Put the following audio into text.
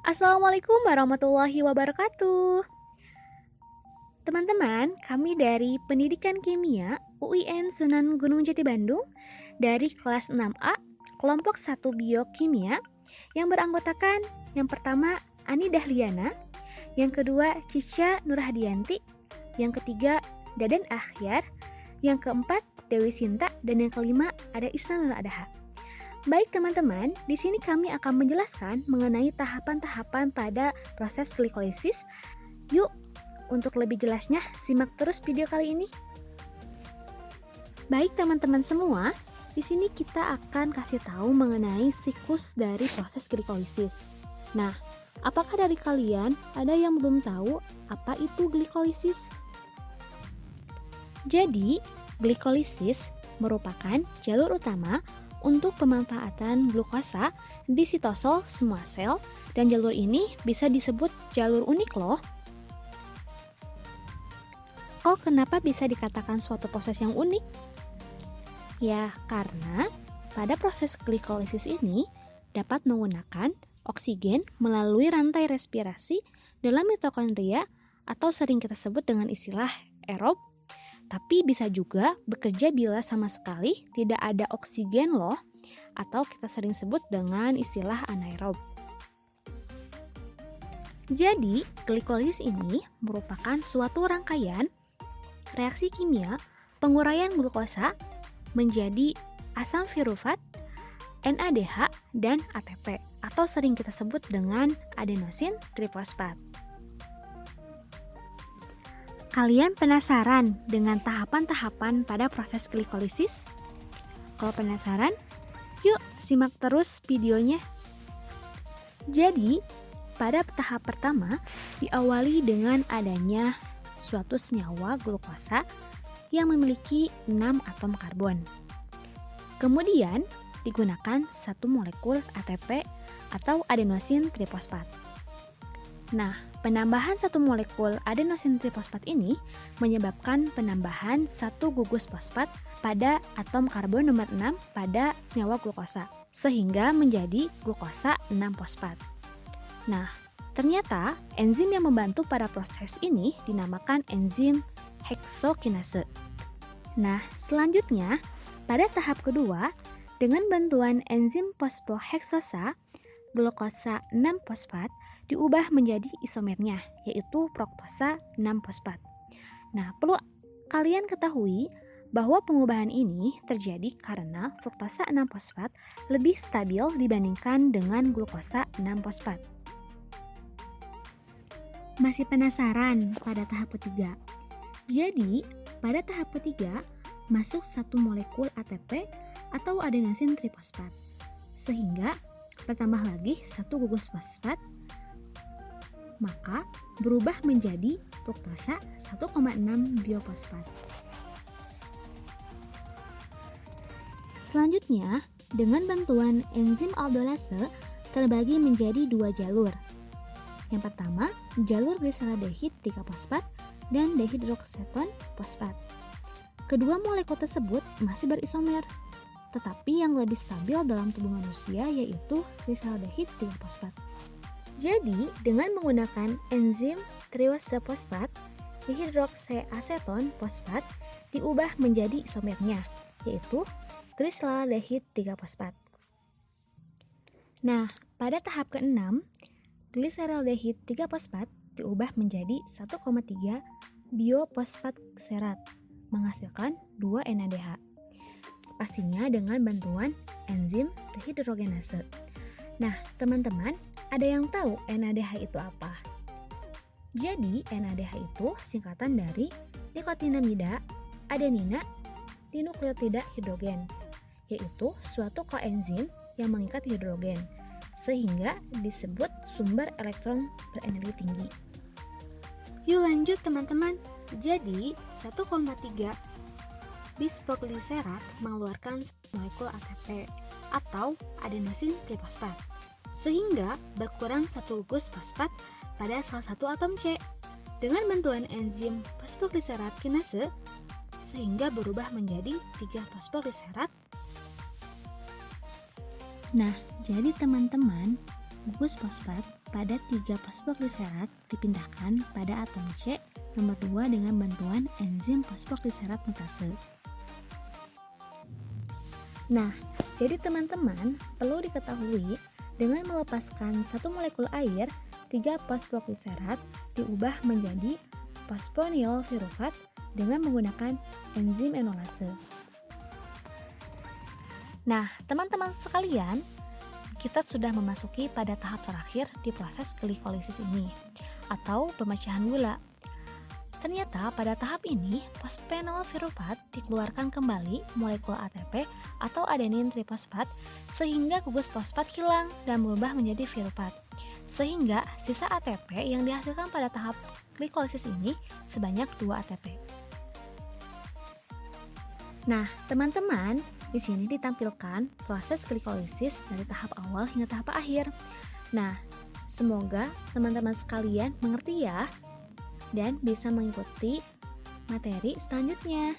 Assalamualaikum warahmatullahi wabarakatuh. Teman-teman, kami dari Pendidikan Kimia UIN Sunan Gunung Jati Bandung dari kelas 6A, kelompok 1 Biokimia yang beranggotakan yang pertama Ani Dahliana, yang kedua Cica Nurhadianti, yang ketiga Dadan Akhyar, yang keempat Dewi Sinta, dan yang kelima ada Isna Nur Adaha. Baik teman-teman, di sini kami akan menjelaskan mengenai tahapan-tahapan pada proses glikolisis. Yuk, untuk lebih jelasnya, simak terus video kali ini. Baik teman-teman semua, di sini kita akan kasih tahu mengenai siklus dari proses glikolisis. Nah, apakah dari kalian ada yang belum tahu apa itu glikolisis? Jadi, glikolisis merupakan jalur utama untuk pemanfaatan glukosa di sitosol semua sel, dan jalur ini bisa disebut jalur unik loh. Oh, kenapa bisa dikatakan suatu proses yang unik? Ya, karena pada proses glikolisis ini dapat menggunakan oksigen melalui rantai respirasi dalam mitokondria atau sering kita sebut dengan istilah aerob, tapi bisa juga bekerja bila sama sekali tidak ada oksigen loh, atau kita sering sebut dengan istilah anaerob. Jadi, glikolisis ini merupakan suatu rangkaian reaksi kimia penguraian glukosa menjadi asam pirufat, NADH, dan ATP, atau sering kita sebut dengan adenosin trifosfat. Kalian penasaran dengan tahapan-tahapan pada proses glikolisis? Kalau penasaran, yuk simak terus videonya. Jadi, pada tahap pertama diawali dengan adanya suatu senyawa glukosa yang memiliki 6 atom karbon. Kemudian digunakan satu molekul ATP atau adenosin trifosfat. Nah, penambahan satu molekul adenosin trifosfat ini menyebabkan penambahan satu gugus fosfat pada atom karbon nomor 6 pada senyawa glukosa, sehingga menjadi glukosa 6-fosfat. Nah, ternyata enzim yang membantu pada proses ini dinamakan enzim heksokinase. Nah, selanjutnya pada tahap kedua, dengan bantuan enzim fosfoheksosa, glukosa 6-fosfat diubah menjadi isomernya, yaitu fruktosa 6-fosfat. Nah, perlu kalian ketahui bahwa pengubahan ini terjadi karena fruktosa 6-fosfat lebih stabil dibandingkan dengan glukosa 6-fosfat. Masih penasaran pada tahap ketiga? Jadi, pada tahap ketiga masuk satu molekul ATP atau adenosin trifosfat, sehingga bertambah lagi satu gugus fosfat, maka berubah menjadi fruktosa 1,6 biofosfat. Selanjutnya, dengan bantuan enzim aldolase terbagi menjadi dua jalur. Yang pertama, jalur gliseraldehid 3-fosfat dan dehidroksiton fosfat. Kedua molekul tersebut masih berisomer, tetapi yang lebih stabil dalam tubuh manusia yaitu gliseraldehid 3-fosfat. Jadi, dengan menggunakan enzim triose fosfat, dehidroksiaseton fosfat diubah menjadi isomernya, yaitu gliseraldehid 3-fosfat. Nah, pada tahap ke-6, gliseraldehid 3-fosfat diubah menjadi 1,3 biofosfat serat, menghasilkan 2 NADH. Pastinya dengan bantuan enzim dehidrogenase. Nah, teman-teman, ada yang tahu NADH itu apa? Jadi, NADH itu singkatan dari nikotinamida adenina dinukleotida hidrogen, yaitu suatu koenzim yang mengikat hidrogen, sehingga disebut sumber elektron berenergi tinggi. Yuk lanjut teman-teman. Jadi 1,3 bisfosfoglycerat mengeluarkan molekul ATP atau adenosin trifosfat, sehingga berkurang satu gugus fosfat pada salah satu atom C. Dengan bantuan enzim fosfoglycerat kinase, sehingga berubah menjadi 3-fosfoglycerat. Nah, jadi teman-teman, gugus fosfat pada 3 fosfogliserat dipindahkan pada atom C nomor 2 dengan bantuan enzim fosfogliserat mutase. Nah, jadi teman-teman perlu diketahui dengan melepaskan satu molekul air, 3 fosfogliserat diubah menjadi fosfoniol pirufat dengan menggunakan enzim enolase. Nah, teman-teman sekalian, kita sudah memasuki pada tahap terakhir di proses glikolisis ini, atau pemecahan gula. Ternyata pada tahap ini, fosfenol pirufat dikeluarkan kembali molekul ATP atau adenin trifosfat sehingga gugus fosfat hilang dan berubah menjadi pirufat. Sehingga sisa ATP yang dihasilkan pada tahap glikolisis ini sebanyak 2 ATP. Nah, teman-teman, di sini ditampilkan proses glikolisis dari tahap awal hingga tahap akhir. Nah, semoga teman-teman sekalian mengerti ya dan bisa mengikuti materi selanjutnya.